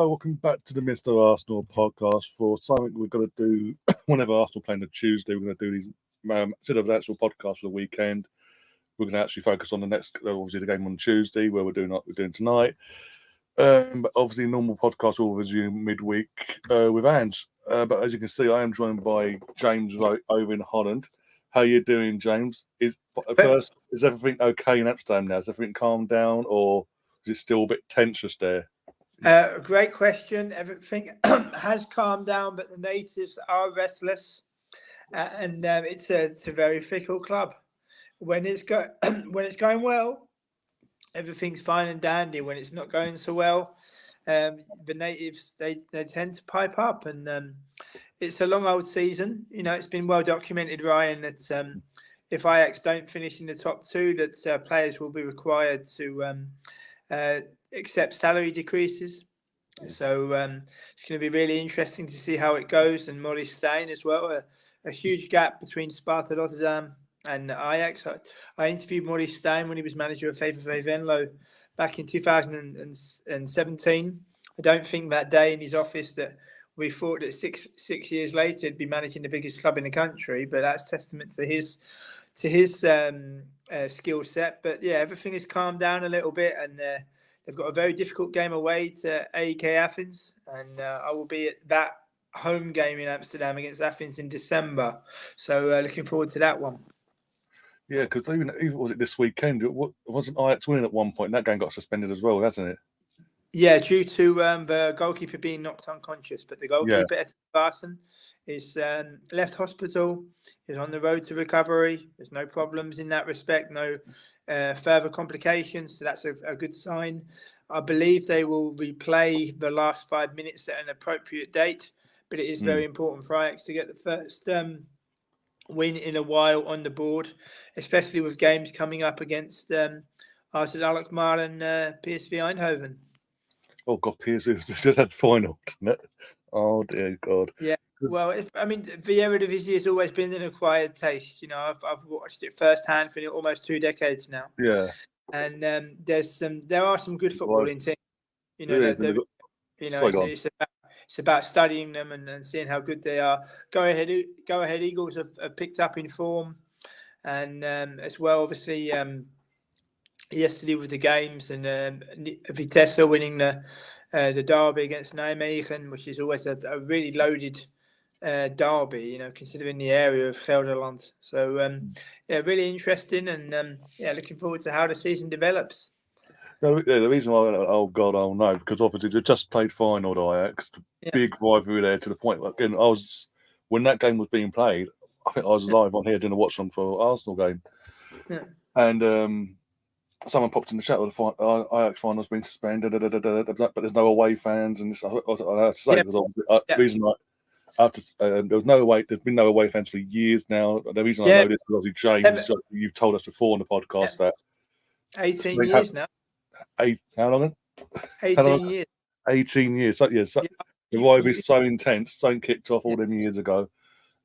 Hello, welcome back to the Mr. Arsenal podcast for something we're going to do whenever Arsenal play on a Tuesday. We're going to do these, instead of the actual podcast for the weekend, we're going to actually focus on the next, obviously the game on Tuesday, where we're doing tonight. But obviously normal podcast will resume midweek with Ange. But as you can see, I am joined by James over in Holland. How you doing, James? Is everything okay in Amsterdam now? Is everything calmed down, or is it still a bit tensious there? Great question. Everything has calmed down, but the natives are restless, and it's a very fickle club. When it's going well, everything's fine and dandy. When it's not going so well, the natives they tend to pipe up, and it's a long old season. You know, it's been well documented, Ryan, that if Ajax don't finish in the top two, that players will be required to accept salary decreases. So it's going to be really interesting to see how it goes. And Maurice Stijn as well, a huge gap between Sparta Rotterdam and Ajax. I interviewed Maurice Stijn when he was manager of VVV Venlo back in 2017. I don't think that day in his office that we thought that six years later he'd be managing the biggest club in the country, but that's testament to his skill set. But yeah, everything has calmed down a little bit, and they've got a very difficult game away to AEK Athens, and I will be at that home game in Amsterdam against Athens in December. So looking forward to that one. Yeah, because even was it this weekend? Wasn't Ajax winning at one point? That game got suspended as well, hasn't it? Yeah, due to the goalkeeper being knocked unconscious. But the goalkeeper, Etienne Barson, is left hospital, is on the road to recovery. There's no problems in that respect, no further complications. So that's a good sign. I believe they will replay the last 5 minutes at an appropriate date. But it is very important for Ajax to get the first win in a while on the board, especially with games coming up against Arsenal Alkmaar and PSV Eindhoven. Oh God, PSV just had final, didn't it? Oh dear God. Yeah. Well, the Eredivisie has always been an acquired taste. You know, I've watched it firsthand for almost 2 decades now. Yeah. And there are some good footballing teams. You know, it's about studying them and seeing how good they are. Go ahead, Eagles have picked up in form, and as well, obviously, yesterday with the games and Vitesse winning the derby against Nijmegen, which is always a really loaded derby, you know, considering the area of Gelderland. So really interesting, and looking forward to how the season develops. The reason why I went, oh God, oh no, because obviously they just played final to Ajax, big rivalry there, to the point that again when that game was being played, I think I was live on here doing a watch on for Arsenal game, and someone popped in the chat with the Ajax finals being suspended, but there's no away fans, and this, I had to say because obviously the reason there's been no away fans for years now. The reason I know this is obviously James, you've told us before on the podcast that 18 years now. How long? 18 years. 18 years. So, the rivalry is so intense, so kicked off all them years ago.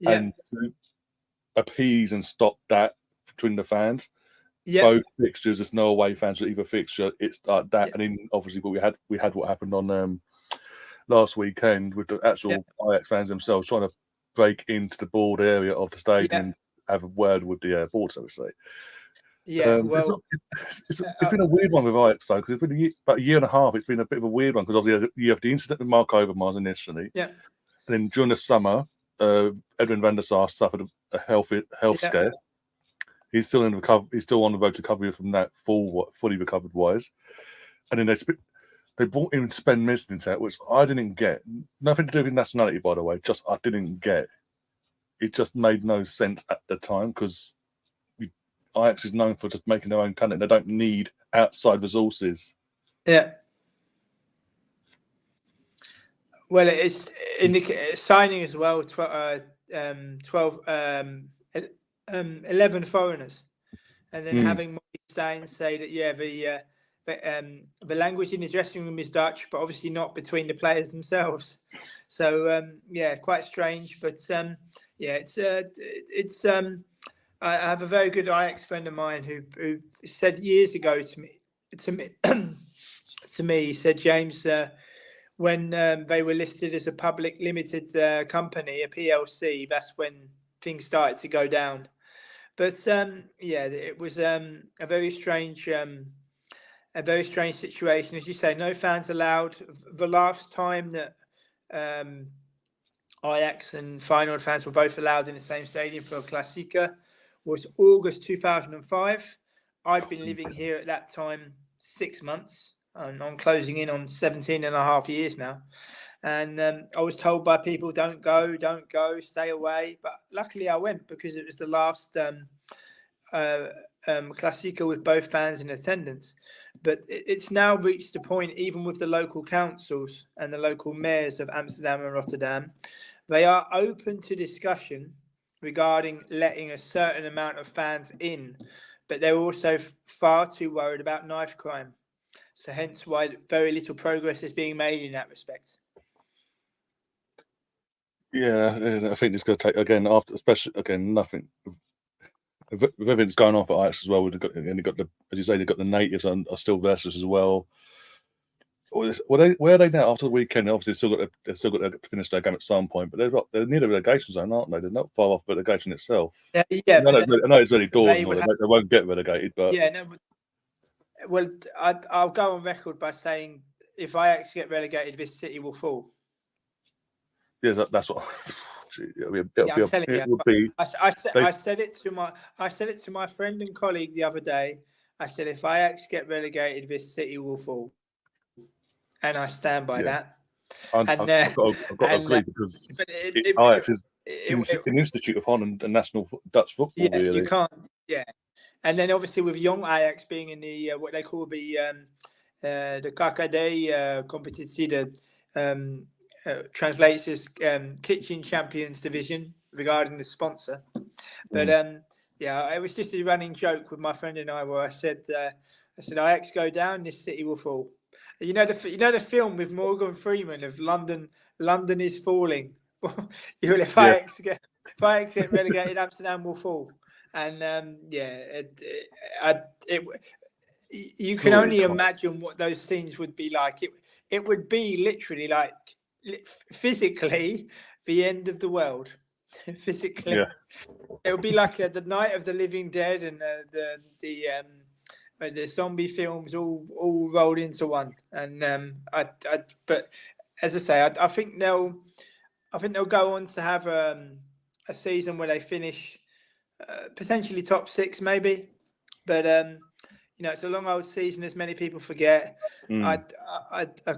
And to appease and stop that between the fans, both fixtures, there's no away fans for either fixture. It's like that. And then obviously we had what happened on last weekend with the actual Ajax fans themselves trying to break into the board area of the stadium and have a word with the board, so to say. Yeah, it's been a weird one with Ajax though, because it's been about a year and a half. It's been a bit of a weird one because obviously you have the incident with Mark Overmars initially, and then during the summer, Edwin van der Sar suffered a health scare. He's still in recovery. He's still on the road to recovery from that, fully recovered wise. And then they brought in Sven Mislintat, which I didn't get. Nothing to do with nationality, by the way. Just I didn't get. It just made no sense at the time because Ajax is known for just making their own talent. They don't need outside resources. Yeah. Well, it's in the signing as well. 11 foreigners, and then having Maurice Stijn say that the language in the dressing room is Dutch, but obviously not between the players themselves. So quite strange, but it's. I have a very good Ajax friend of mine who said years ago to me, he said, James, when they were listed as a public limited company, a PLC, that's when things started to go down. But it was a very strange situation. As you say, no fans allowed. The last time that Ajax and Feyenoord fans were both allowed in the same stadium for a Klassieker was August 2005. I'd been living here at that time 6 months, and I'm closing in on 17 and a half years now. And I was told by people, don't go, stay away. But luckily I went, because it was the last Klassieker with both fans in attendance. But it's now reached a point, even with the local councils and the local mayors of Amsterdam and Rotterdam, they are open to discussion regarding letting a certain amount of fans in, but they're also far too worried about knife crime. So hence why very little progress is being made in that respect. Yeah, I think it's going to take, again, nothing. With everything's going on for Ajax as well, we've got the, as you say, they've got the natives are still restless as well. Where are they now after the weekend? Obviously, they've still got to finish their game at some point, but they're near the relegation zone, aren't they? They're not far off relegation itself. Yeah. I know it's early doors, and all, they won't get relegated, but yeah, no. Well, I'll go on record by saying, if Ajax get relegated, this city will fall. Yeah, that's what. I'm telling you. I said it to my friend and colleague the other day. I said, if Ajax get relegated, this city will fall, and I stand by that. I've got to agree, because Ajax is an institute of Holland and national Dutch football. Yeah, really, you can't. Yeah, and then obviously with young Ajax being in the what they call the KKD competitie, translates as Kitchen Champions Division regarding the sponsor. But it was just a running joke with my friend and I, where I said Ajax go down, this city will fall. You know the film with Morgan Freeman of London is falling. If Ajax get relegated, Amsterdam will fall. And you can only imagine what those scenes would be like. It would be literally like, physically, the end of the world. Physically, it would be like the Night of the Living Dead and the zombie films all rolled into one. And but as I say, I think they'll go on to have a season where they finish potentially top 6, maybe. But it's a long old season, as many people forget. A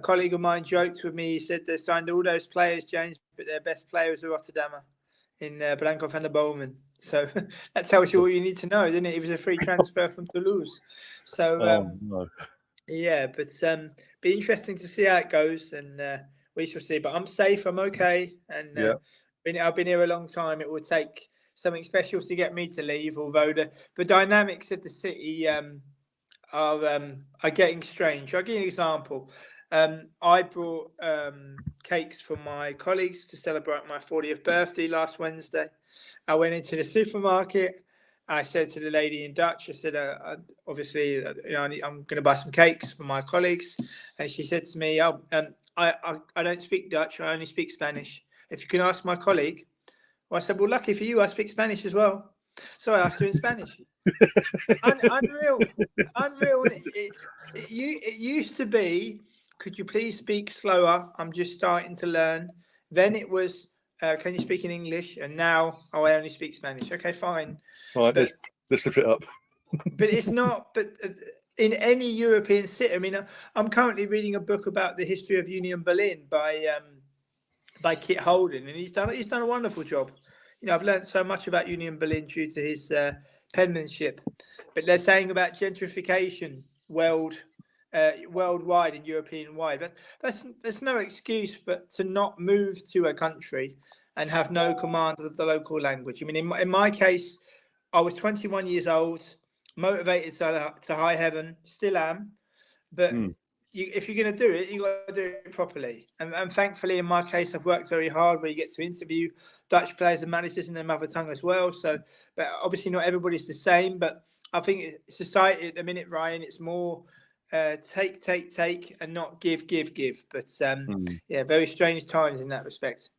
colleague of mine joked with me. He said they signed all those players, James, but their best player is a Rotterdammer in Blanco van der Bomen. So that tells you all you need to know, doesn't it? It was a free transfer from Toulouse. So yeah, but be interesting to see how it goes, and we shall see. But I'm safe. I'm okay, and I've been here a long time. It will take something special to get me to leave, although the dynamics of the city are getting strange. I'll give you an example. I brought cakes for my colleagues to celebrate my 40th birthday last Wednesday. I went into the supermarket. I said to the lady in Dutch, I said, obviously, I'm going to buy some cakes for my colleagues. And she said to me, I don't speak Dutch. I only speak Spanish. If you can ask my colleague. Well, I said, well, lucky for you, I speak Spanish as well. So I asked her in Spanish. Unreal. It used to be, could you please speak slower? I'm just starting to learn. Then it was, can you speak in English? And now, I only speak Spanish. Okay, fine. All right, let's flip it up. But it's not. But in any European city, I mean, I'm currently reading a book about the history of Union Berlin by Kit Holden, and he's done a wonderful job. I've learned so much about Union Berlin due to his penmanship. But they're saying about gentrification worldwide and European-wide. There's no excuse to not move to a country and have no command of the local language. I mean, in my case, I was 21 years old, motivated to high heaven, still am. But if you're going to do it, you got to do it properly. And thankfully, in my case, I've worked very hard, where you get to interview Dutch players and managers in their mother tongue as well. So, but obviously not everybody's the same. But I think society at the minute, Ryan, it's more take, and not give. But very strange times in that respect.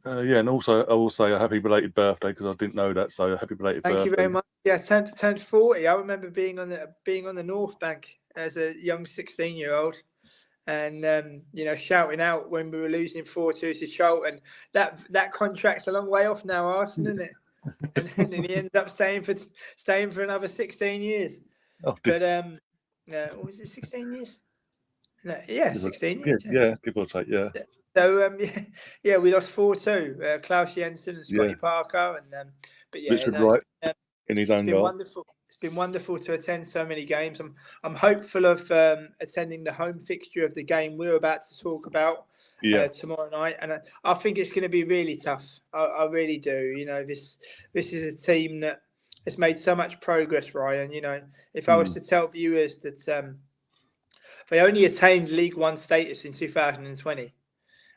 And also I will say a happy belated birthday because I didn't know that. So a happy belated birthday. Thank you very much. Yeah, turned 40. I remember being on the North Bank as a young 16-year-old, and shouting out when we were losing 4-2 to Charlton. That contract's a long way off now, Arsenal, isn't it? And then he ends up staying for another 16 years. Oh, but what was it, 16 years? No, 16 years. Yeah, give or take, yeah. So we lost 4-2. Klaus Jensen and Scotty Parker, and Richard Wright in his own goal. Wonderful. It's been wonderful to attend so many games. I'm hopeful of attending the home fixture of the game we're about to talk about tomorrow night, and I think it's going to be really tough. I really do. This is a team that has made so much progress, Ryan. If I was to tell viewers that they only attained League One status in 2020,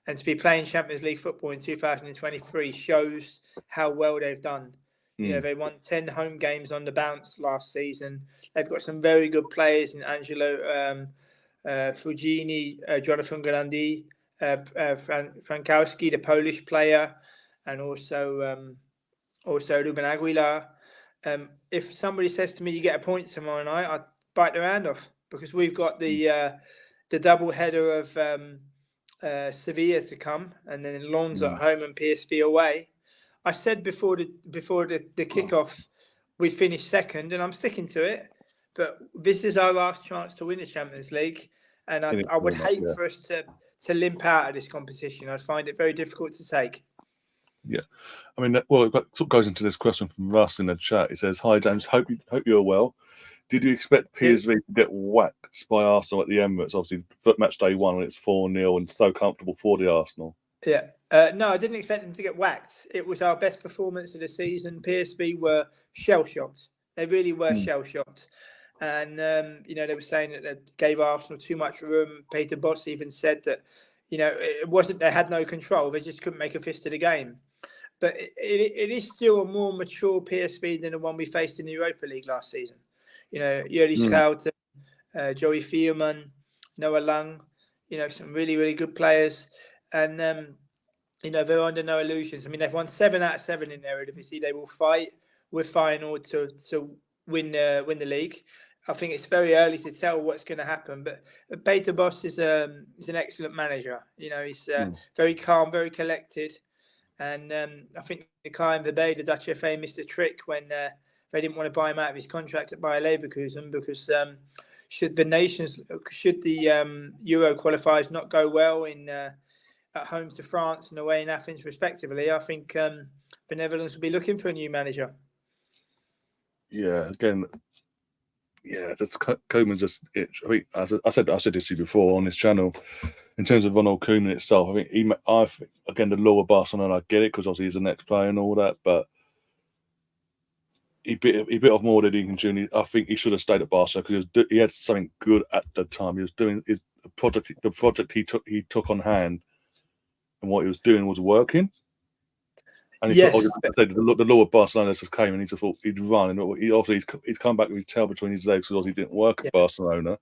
and to be playing Champions League football in 2023 shows how well they've done. They won 10 home games on the bounce last season. They've got some very good players in Angelo Fugini, Jonathan Galandi, Frankowski, the Polish player, and also Ruben Aguilar. If somebody says to me, "You get a point tomorrow night," I'd bite their hand off, because we've got the double header of Sevilla to come, and then Lens at home and PSV away. I said before the kickoff we'd finish second, and I'm sticking to it. But this is our last chance to win the Champions League, and I would hate for us to limp out of this competition. I'd find it very difficult to take. Yeah, I mean, it sort of goes into this question from Russ in the chat. He says, "Hi James, hope you're well. Did you expect PSV to get whacked by Arsenal at the Emirates? Obviously, match day 1 when it's 4-0 and so comfortable for the Arsenal." Yeah. No, I didn't expect them to get whacked. It was our best performance of the season. PSV were shell-shocked. They really were shell-shocked. And, they were saying that they gave Arsenal too much room. Peter Bosz even said that, it wasn't they had no control. They just couldn't make a fist of the game. But it is still a more mature PSV than the one we faced in the Europa League last season. Yuri Schouten, Joey Fierman, Noah Lang, some really, really good players. And, they're under no illusions. I mean, they've won 7 out of 7 in their Eredivisie. They will fight with Feyenoord to win the league. I think it's very early to tell what's going to happen. But Peter Bosz is an excellent manager. He's very calm, very collected. And I think the Kai and Verbeek, the Dutch FA, missed a trick when they didn't want to buy him out of his contract at Bayer Leverkusen, because should the Euro qualifiers not go well at home to France and away in Athens, respectively, I think the Netherlands will be looking for a new manager. Yeah, again, just Koeman's just itch. I mean, I said this to you before on this channel. In terms of Ronald Koeman itself, I think again, the lower Barcelona, I get it because obviously he's an ex-player and all that, but he bit off more than he can do. I think he should have stayed at Barcelona because he had something good at the time. He was doing the project he took on hand, and what he was doing was working. And the lower Barcelona just came and he just thought he'd run, and he's come back with his tail between his legs because he didn't work at Barcelona.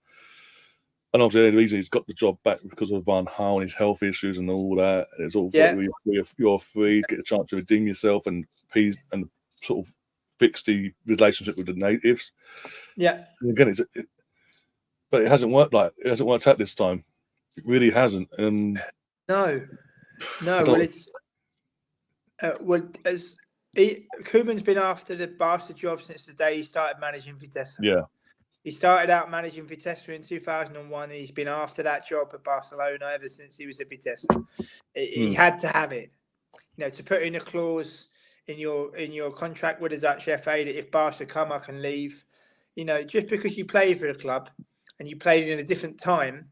And obviously, the reason he's got the job back because of Van Gaal and his health issues and all that. And it's all you're free, get a chance to redeem yourself and sort of fix the relationship with the natives. Yeah. And again, but it hasn't worked out this time. It really hasn't. No. Well, as Koeman's been after the Barca job since the day he started managing Vitesse. Yeah. He started out managing Vitesse in 2001. And he's been after that job at Barcelona ever since he was at Vitesse. He had to have it, to put in a clause in your contract with the Dutch FA that if Barca come, I can leave. Just because you played for the club and you played in a different time,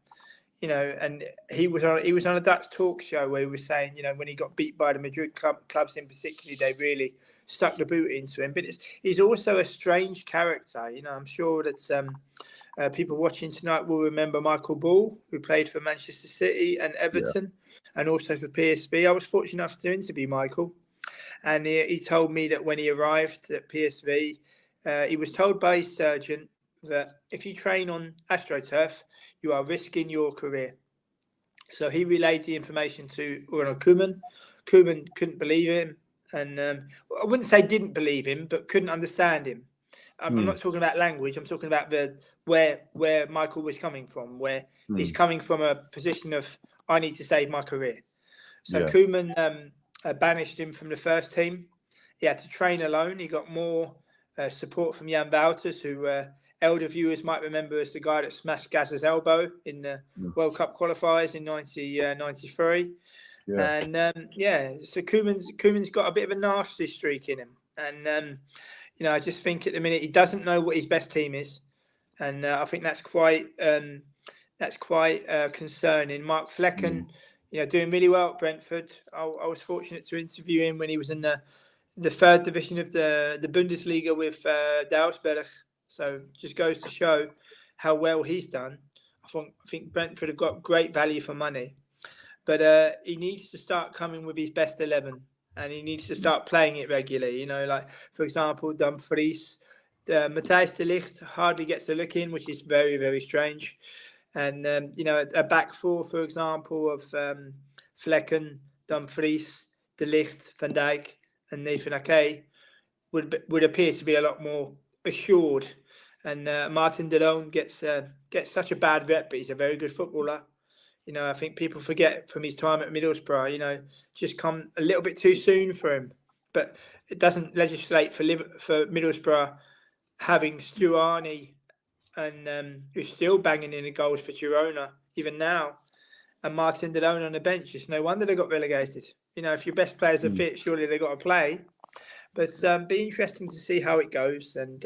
and he was on a Dutch talk show where he was saying, when he got beat by the Madrid clubs in particular, they really stuck the boot into him. But he's also a strange character. I'm sure that people watching tonight will remember Michael Ball, who played for Manchester City and Everton, and also for PSV. I was fortunate enough to interview Michael, and he told me that when he arrived at PSV, he was told by his surgeon that if you train on AstroTurf, you are risking your career. So he relayed the information to Ronald Koeman. Koeman couldn't believe him, and I wouldn't say didn't believe him, but couldn't understand him. I'm not talking about language. I'm talking about where Michael was coming from, where he's coming from a position of, I need to save my career. So Koeman banished him from the first team. He had to train alone. He got more support from Jan Wouters, who elder viewers might remember as the guy that smashed Gazza's elbow in the World Cup qualifiers in 1993. And so Koeman's got a bit of a nasty streak in him. And, I just think at the minute he doesn't know what his best team is. And I think that's quite concerning. Mark Flecken, doing really well at Brentford. I was fortunate to interview him when he was in the third division of the Bundesliga with Dalsberg. So just goes to show how well he's done. I think Brentford have got great value for money. But he needs to start coming with his best 11. And he needs to start playing it regularly. Like, for example, Dumfries. Matthijs de Ligt hardly gets a look in, which is very, very strange. And, a back four, for example, of Flecken, Dumfries, de Ligt, Van Dijk, and Nathan Ake would appear to be a lot more assured. And Martin de Roon gets such a bad rep, but he's a very good footballer. I think people forget from his time at Middlesbrough, just come a little bit too soon for him. But it doesn't legislate for Middlesbrough having Stuani and who's still banging in the goals for Girona, even now, and Martin de Roon on the bench. It's no wonder they got relegated. If your best players are fit, surely they got to play. But be interesting to see how it goes. And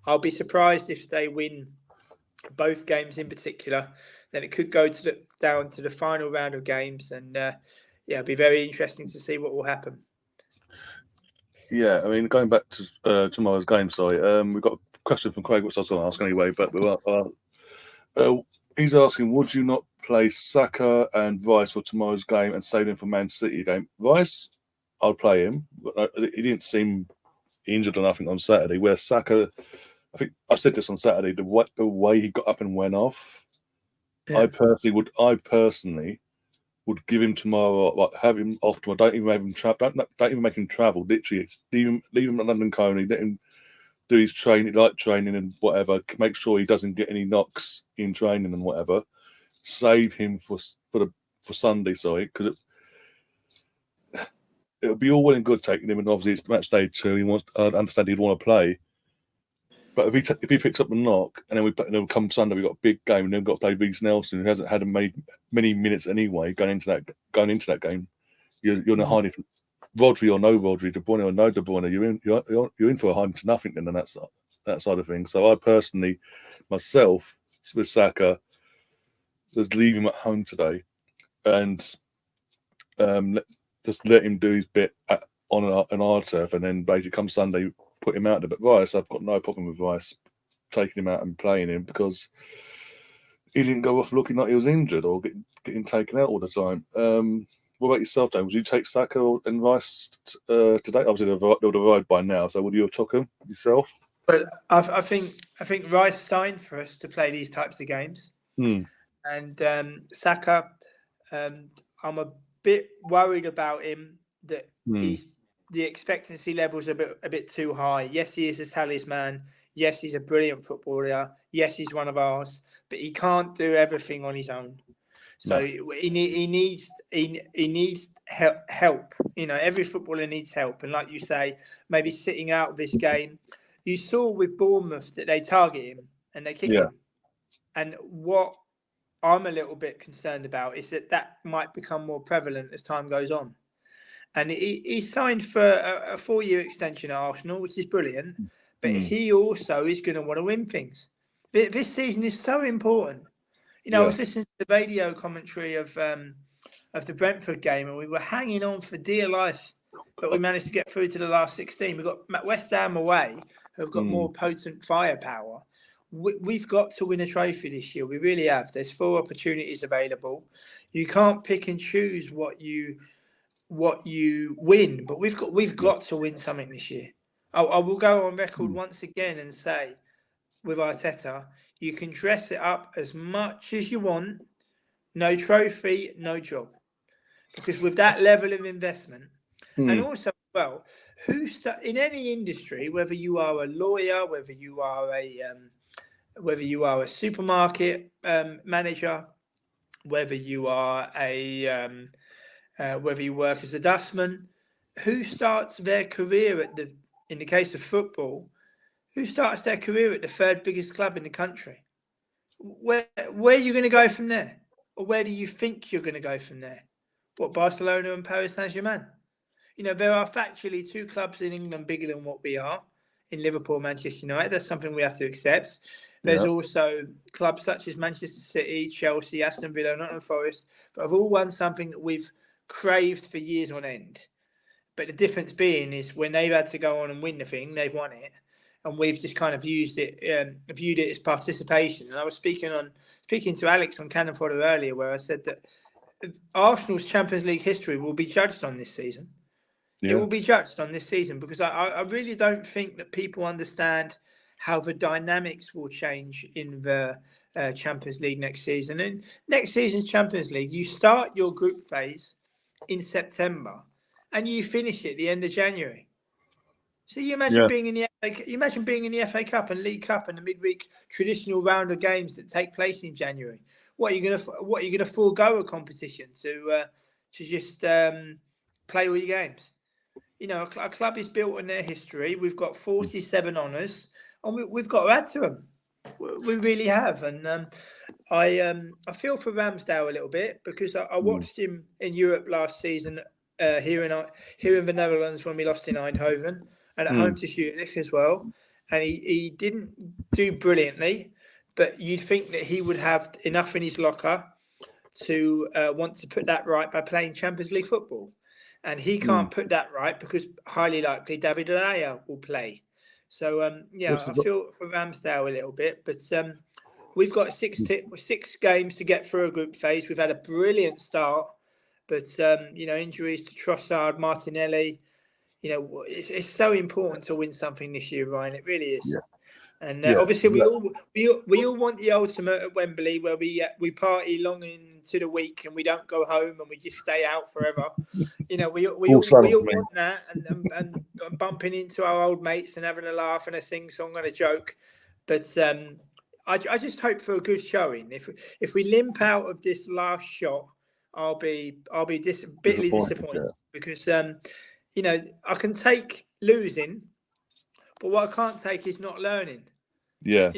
I'll be surprised if they win both games in particular. Then it could go down to the final round of games. And it'll be very interesting to see what will happen. Yeah, I mean, going back to tomorrow's game, we've got a question from Craig, which I was going to ask anyway, but he's asking, would you not play Saka and Rice for tomorrow's game and save him for Man City game? Rice, I'll play him. He didn't seem injured or nothing on Saturday, where Saka, I think I said this on Saturday, the way he got up and went off, I personally would give him tomorrow, like have him off tomorrow. Don't even have him travel. Don't even make him travel. Literally, leave him at London Colney. Let him do his training, light training and whatever. Make sure he doesn't get any knocks in training and whatever. Save him for Sunday, because it'll be all well and good taking him, and obviously it's match day 2. I understand he'd want to play. But if he picks up the knock, and then come Sunday, we've got a big game, and then we've got to play Reece Nelson, who hasn't had many minutes anyway going into that game. You're in a hiding from Rodri or no Rodri, De Bruyne or no De Bruyne. You're in for a hiding to nothing then, that side of things. So I personally, myself, with Saka, just leave him at home today, and just let him do his bit on our turf, and then basically come Sunday, put him out there. But Rice, I've got no problem with Rice taking him out and playing him, because he didn't go off looking like he was injured or getting taken out all the time. What about yourself, Dave? Would you take Saka and Rice today? Obviously, they would have arrived by now. So would you have took him yourself? But I think Rice signed for us to play these types of games. And Saka, I'm a bit worried about him that the expectancy levels are a bit too high. Yes, he is a talisman. Yes, he's a brilliant footballer. Yes, he's one of ours. But he can't do everything on his own. So he needs help. Every footballer needs help. And like you say, maybe sitting out of this game. You saw with Bournemouth that they target him and they kick him. And what I'm a little bit concerned about is that might become more prevalent as time goes on. And he signed for a 4-year extension at Arsenal, which is brilliant. But he also is going to want to win things. This season is so important. I was listening to the radio commentary of the Brentford game, and we were hanging on for dear life. But we managed to get through to the last 16. We've got West Ham away, who have got more potent firepower. We've got to win a trophy this year. We really have. There's 4 opportunities available. You can't pick and choose what you win, but we've got to win something this year. I will go on record once again and say with Arteta, you can dress it up as much as you want. No trophy, no job. Because with that level of investment, and also, well, in any industry, whether you are a lawyer, whether you are a supermarket manager, whether you are whether you work as a dustman, who starts their career in the case of football, who starts their career at the third biggest club in the country? Where are you going to go from there? Or where do you think you're going to go from there? What, Barcelona and Paris Saint-Germain? There are factually two clubs in England bigger than what we are in Liverpool, Manchester United. That's something we have to accept. There's also clubs such as Manchester City, Chelsea, Aston Villa, Nottingham Forest, that have all won something that we've craved for years on end. But the difference being is when they've had to go on and win the thing, they've won it. And we've just kind of viewed it as participation. And I was speaking to Alex on Cannon Fodder earlier, where I said that Arsenal's Champions League history will be judged on this season. Yeah. It will be judged on this season because I really don't think that people understand how the dynamics will change in the Champions League next season. And next season's Champions League, you start your group phase in September and you finish it at the end of January. So you imagine being in the FA Cup and League Cup and the midweek traditional round of games that take place in January. What are you going to forego a competition to just play all your games? A club is built on their history. We've got 47 honours, and we've got to add to them. We really have, and I feel for Ramsdale a little bit because I watched him in Europe last season here in the Netherlands when we lost in Eindhoven. And at home to Zurich as well. And he didn't do brilliantly, but you'd think that he would have enough in his locker to want to put that right by playing Champions League football. And he can't put that right because highly likely David De Gea will play. So, I feel for Ramsdale a little bit. But we've got six games to get through a group phase. We've had a brilliant start. But, injuries to Trossard, Martinelli, it's so important to win something this year, Ryan. It really is. Yeah. And obviously, we all want the ultimate at Wembley, where we party long into the week and we don't go home and we just stay out forever. We all want that, and bumping into our old mates and having a laugh and a sing song and a joke. But I just hope for a good showing. If we limp out of this last shot, I'll be bitterly disappointed because. I can take losing, but what I can't take is not learning. Yeah.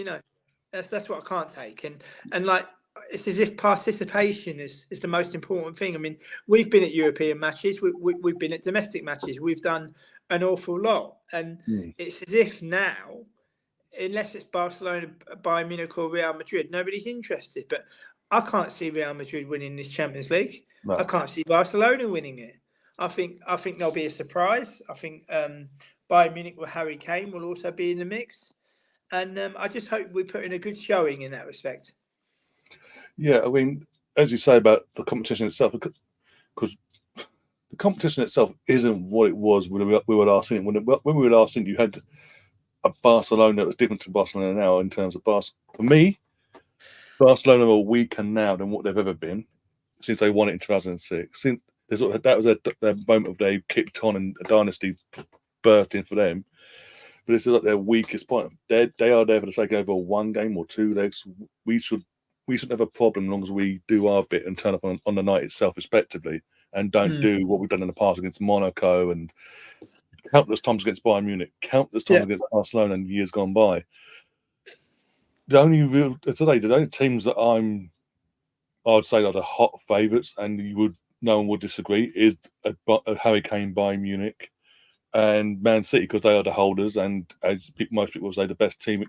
That's what I can't take. And like, it's as if participation is the most important thing. I mean, we've been at European matches. We've been at domestic matches. We've done an awful lot. And it's as if now, unless it's Barcelona, Bayern Munich or Real Madrid, nobody's interested. But I can't see Real Madrid winning this Champions League. No. I can't see Barcelona winning it. I think there'll be a surprise. I think Bayern Munich with Harry Kane will also be in the mix. And I just hope we put in a good showing in that respect. Yeah, I mean, as you say about the competition itself, because the competition itself isn't what it was when we were last in. When we were last in, you had a Barcelona that was different to Barcelona now in terms of For me, Barcelona are weaker now than what they've ever been since they won it in 2006. Since that was their moment of they kicked on and a dynasty burst in for them. But it's like their weakest point. They are there for the sake of over one game or two legs. We should have a problem as long as we do our bit and turn up on the night itself, respectively, and don't do what we've done in the past against Monaco and countless times against Bayern Munich, countless times against Barcelona in years gone by. The only teams that I would say are the hot favourites, and no one would disagree, is a Harry Kane Bayern Munich and Man City, because they are the holders, and as most people say, the best team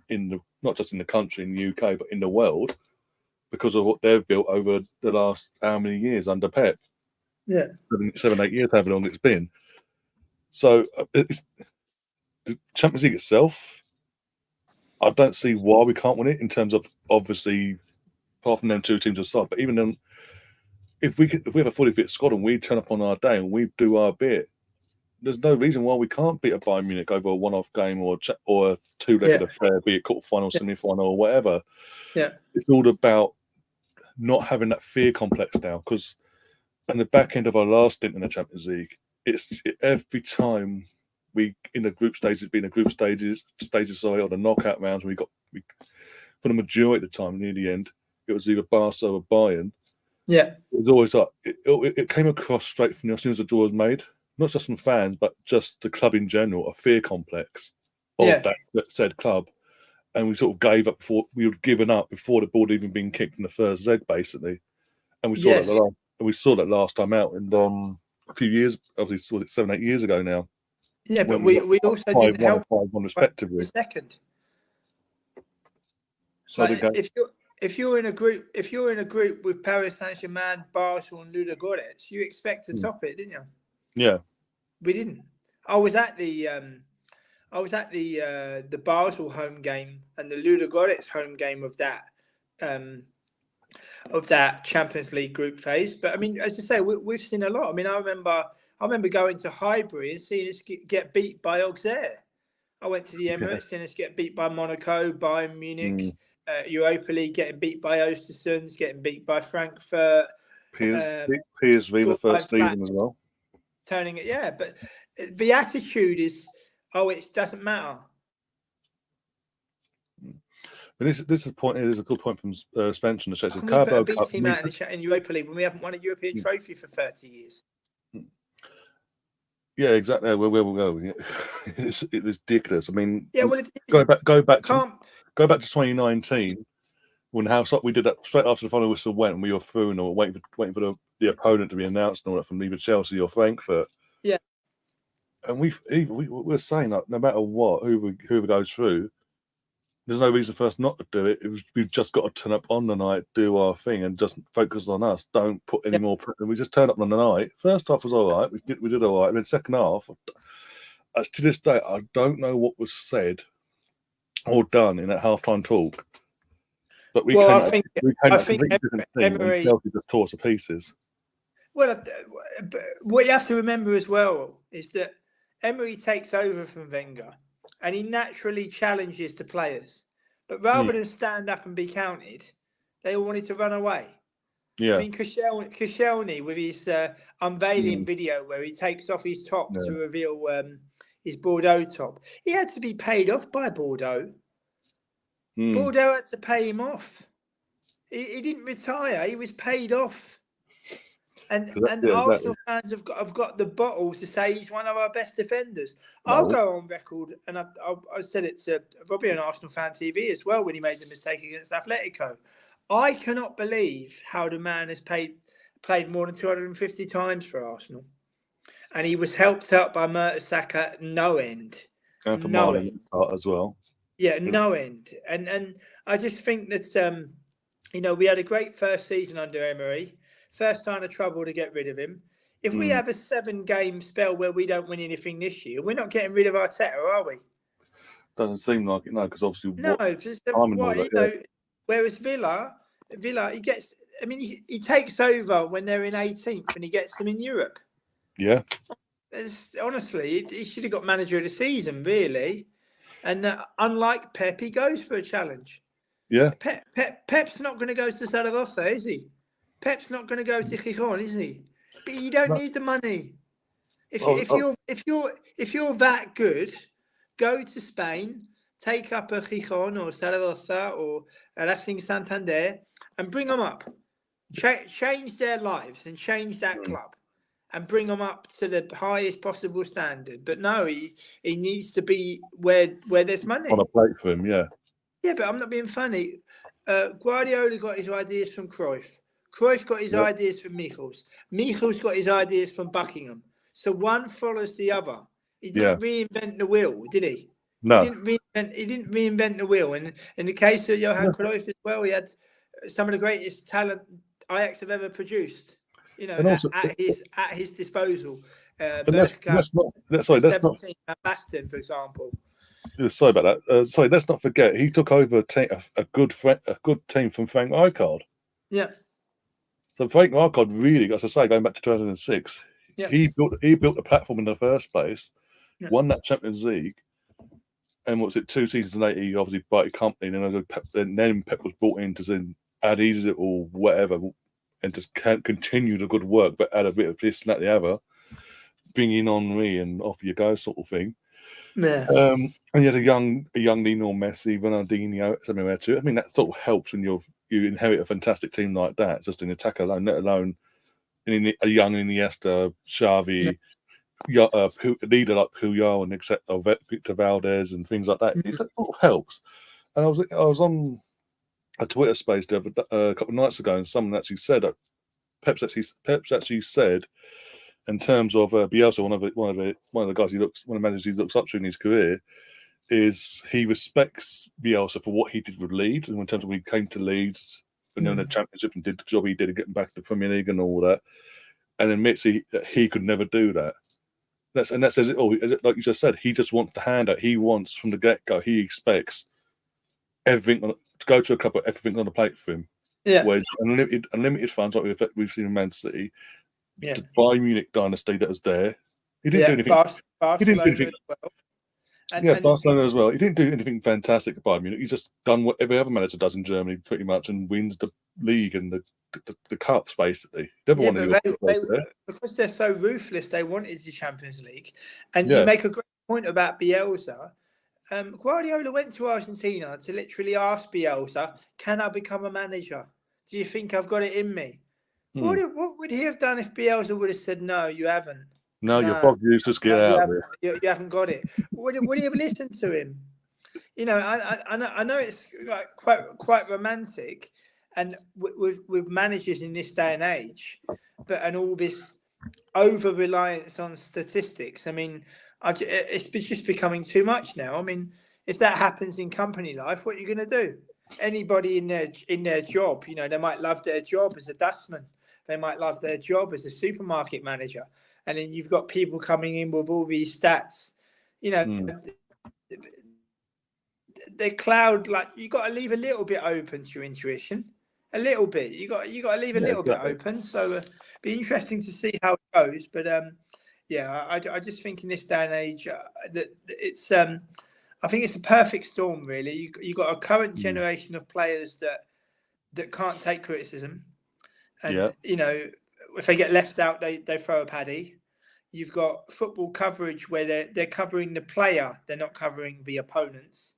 not just in the country, in the UK, but in the world, because of what they've built over the last how many years under Pep? Yeah, 7-8 years, however long it's been. So it's the Champions League itself. I don't see why we can't win it in terms of, obviously, apart from them two teams aside. But even then, if we have a fully fit squad and we turn up on our day and we do our bit, there's no reason why we can't beat a Bayern Munich over a one-off game or a two-legged affair, be it quarter-final, semi-final, or whatever. Yeah, it's all about not having that fear complex now, because in the back end of our last stint in the Champions League, every time we in the group stages, or the knockout rounds, we for the majority of the time near the end, it was either Barca or Bayern. Yeah, it was always like it came across straight from as soon as the draw was made, not just from fans, but just the club in general, a fear complex of that said club. And we sort of gave up before we had given up before the ball had even been kicked in the first leg, basically. And we saw that last time out, and a few years, obviously, 7-8 years ago now. Yeah, but we also didn't help 5-1 respectively. The second. So if you're in a group with Paris Saint-Germain, Barcelona, and Ludogorets, you expect to top it, didn't you? Yeah, we didn't. I was at the Basel home game and the Ludogorets home game of that Champions League group phase. But I mean, as I say, we've seen a lot. I mean, I remember going to Highbury and seeing us get beat by Auxerre. I went to the Emirates, seeing us get beat by Monaco, Bayern Munich, Europa League, getting beat by Östersund, getting beat by Frankfurt. PSV the first season as well. Turning it, but the attitude is, it doesn't matter. But this is a point. It is a good point from Spencer. The Can we put a B team out in Europa League when we haven't won a European trophy for 30 years? Yeah, exactly. Where we'll go. It's ridiculous. I mean, go back to 2019 when we did that straight after the final whistle went, and we were through and waiting for the opponent to be announced and all that from either Chelsea or Frankfurt. Yeah, and we're saying that no matter what, whoever goes through, there's no reason for us not to do it. We've just got to turn up on the night, do our thing, and just focus on us. Don't put any more pressure. We just turned up on the night. First half was all right. We did all right. And then second half, to this day, I don't know what was said or done in that halftime talk. But I think Emery just tore us to pieces. Well, what you have to remember as well is that Emery takes over from Wenger, and he naturally challenges the players. But rather than stand up and be counted, they all wanted to run away. Yeah. I mean, Koscielny with his unveiling video where he takes off his top to reveal his Bordeaux top. He had to be paid off by Bordeaux. Bordeaux had to pay him off. He didn't retire. He was paid off. And Arsenal fans have got the bottle to say he's one of our best defenders. No. I'll go on record, and I said it to Robbie on Arsenal Fan TV as well when he made the mistake against Atletico. I cannot believe how the man has played more than 250 times for Arsenal. And he was helped out by Mertesacker no end. And for Marlon as well. Yeah, no end. And I just think that, we had a great first season under Emery. First time of trouble to get rid of him. If we have a 7-game spell where we don't win anything this year, we're not getting rid of Arteta, are we? Doesn't seem like it, no, because obviously... Whereas Villa, he gets... I mean, he takes over when they're in 18th and he gets them in Europe. Yeah. Honestly, he should have got manager of the season, really. And unlike Pep, he goes for a challenge. Yeah. Pep's not going to go to Zaragoza, is he? Pep's not going to go to Gijón, is he? But you don't need the money. If you're that good, go to Spain, take up a Gijón or Zaragoza or Racing Santander, and bring them up. Change their lives and change that club, and bring them up to the highest possible standard. But no, he needs to be where there's money on a plate for him. Yeah. Yeah, but I'm not being funny. Guardiola got his ideas from Cruyff. Cruyff got his ideas from Michels. Michels got his ideas from Buckingham. So one follows the other. He didn't reinvent the wheel, did he? No. He didn't reinvent the wheel. And in the case of Johan Cruyff as well, he had some of the greatest talent Ajax have ever produced. At his disposal. Let's not. Baston, for example. Sorry about that. Let's not forget he took over a good team from Frank Rijkaard. Yeah. So Frank Rijkaard really, as I say, going back to 2006, Yeah. He built the platform in the first place, Yeah. won that Champions League, and what was it, 2 seasons later, he obviously bought a company, and then Pep was brought in to then add ease it or whatever, and just can't continue the good work, but add a bit of this and that, the other, bring in Henry and off you go, sort of thing. Yeah. And you had a young Lionel Messi, Ronaldinho, something like that. I mean, that sort of helps when you inherit a fantastic team like that, just in attack alone, let alone a young Iniesta, Xavi, a leader like Puyol and Victor Valdez and things like that. It sort of helps. And I was on a Twitter space a couple of nights ago, and someone actually said that Pep's actually said, in terms of Bielsa, one of the guys one of the managers he looks up to in his career, is he respects Bielsa for what he did with Leeds, and in terms of when he came to Leeds and in the Championship and did the job he did of getting back to the Premier League and all that, and admits he could never do that. That says it all. Like you just said, he just wants the handout. He wants from the get-go. He expects everything to go to a club with everything on the plate for him. Yeah. Whereas unlimited funds, like we've seen in Man City, Yeah. the Bayern Munich dynasty that was there, he didn't do anything. Barcelona he didn't do anything. As well. Barcelona as well. He didn't do anything fantastic at Bayern Munich. He's just done what every other manager does in Germany, pretty much, and wins the league and the cups, basically. Because they're so ruthless, they wanted the Champions League. And you make a great point about Bielsa. Guardiola went to Argentina to literally ask Bielsa, can I become a manager? Do you think I've got it in me? What would he have done if Bielsa would have said, no, you haven't? No, you're probably useless. Get out of there. You haven't got it. Would he have listened to him? You know, I know it's like quite romantic, and with managers in this day and age, and all this over reliance on statistics. I mean, it's just becoming too much now. I mean, if that happens in company life, what are you going to do? Anybody in their job, you know, they might love their job as a dustman. They might love their job as a supermarket manager. And then you've got people coming in with all these stats. You know, they cloud, like, you got to leave a little bit open to your intuition. A little bit. You got to leave a little bit open. So be interesting to see how it goes. But I just think in this day and age that it's I think it's a perfect storm, really. You got a current generation of players that can't take criticism. And you know, if they get left out, they throw a paddy. You've got football coverage where they're covering the player, they're not covering the opponents.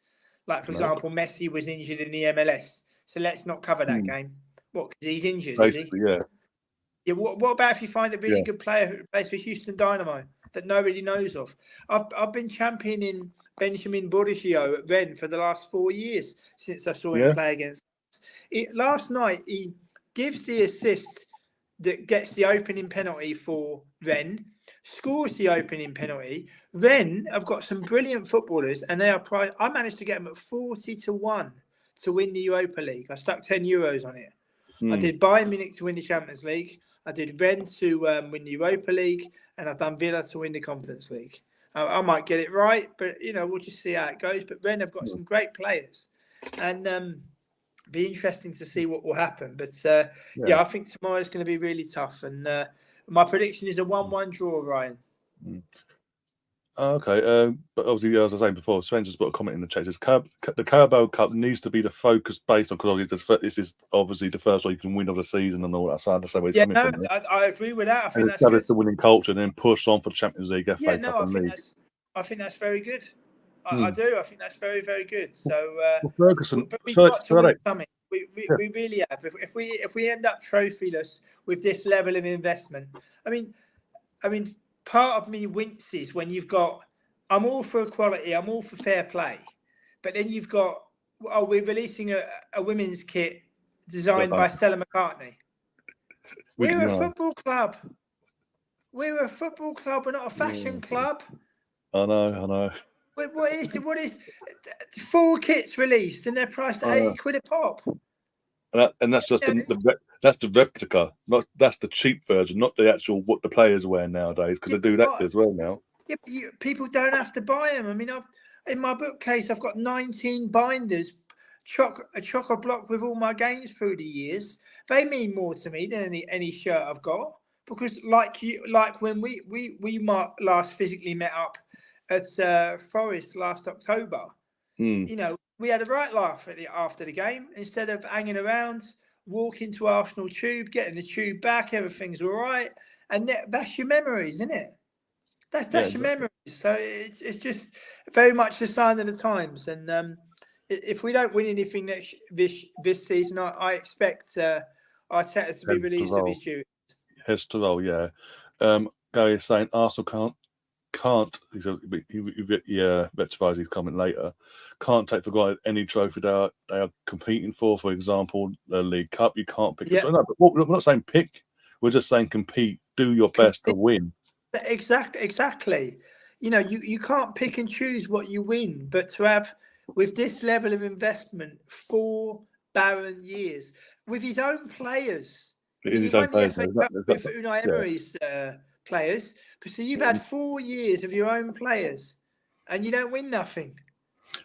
Like, for example, Messi was injured in the MLS, so let's not cover that game. What? Because he's injured, basically, is he? Yeah. What about if you find a really good player who plays for Houston Dynamo that nobody knows of? I've been championing Benjamin Borigio at Rennes for the last 4 years since I saw him play against us. Last night, he gives the assist that gets the opening penalty for Rennes, scores the opening penalty. Rennes have got some brilliant footballers, and they are I managed to get them at 40-1 to win the Europa League. I stuck €10 on it. I did Bayern Munich to win the Champions League. I did Rennes to win the Europa League, and I've done Villa to win the Conference League. I might get it right, but you know, we'll just see how it goes. But Rennes have got some great players, and be interesting to see what will happen. But I think tomorrow is going to be really tough, and my prediction is a 1-1 draw, Ryan. Okay, but obviously, as I was saying before, Spencer's put a comment in the chat. The Carabao Cup needs to be the focus based on, because this is obviously the first one you can win of the season and all that. So I understand where he's coming from. I agree with that. I think that's good. The winning culture, and then push on for the Champions League, FA Cup, and League. I think that's very good. I do. I think that's very, very good. So, Ferguson, but we've got to win something. We really have. If we end up trophyless with this level of investment, I mean, part of me winces when you've got. I'm all for equality. I'm all for fair play, but then you've got. We're releasing a women's kit designed by Stella McCartney. We're a football club. We're a football club. We're not a fashion club. I know. What is 4 kits released and they're priced at £80 a pop? And that's just that's the replica. That's the cheap version, not the actual what the players wear nowadays, because they do that as well now. Yeah, but people don't have to buy them. I mean, in my bookcase, I've got 19 binders, a chock-a-block with all my games through the years. They mean more to me than any shirt I've got. because like when we last physically met up at Forest last October, we had a right laugh after the game. Instead of hanging around, walking to Arsenal Tube, getting the tube back, everything's all right, and that's your memories, isn't it? That's your memories. So it's just very much the sign of the times. And if we don't win anything this season, I expect Arteta to be released of his duties. Has to roll, yeah. Gary is saying Arsenal can't. He rectifies his comment later. Can't take for granted any trophy they are competing for. For example, the League Cup. You can't pick. Yeah. No, but we're not saying pick. We're just saying compete. Do your best to win. Exactly. You can't pick and choose what you win, but to have with this level of investment 4 barren years with his own players. His own players. With Unai Emery's players. But so you've had 4 years of your own players, and you don't win nothing.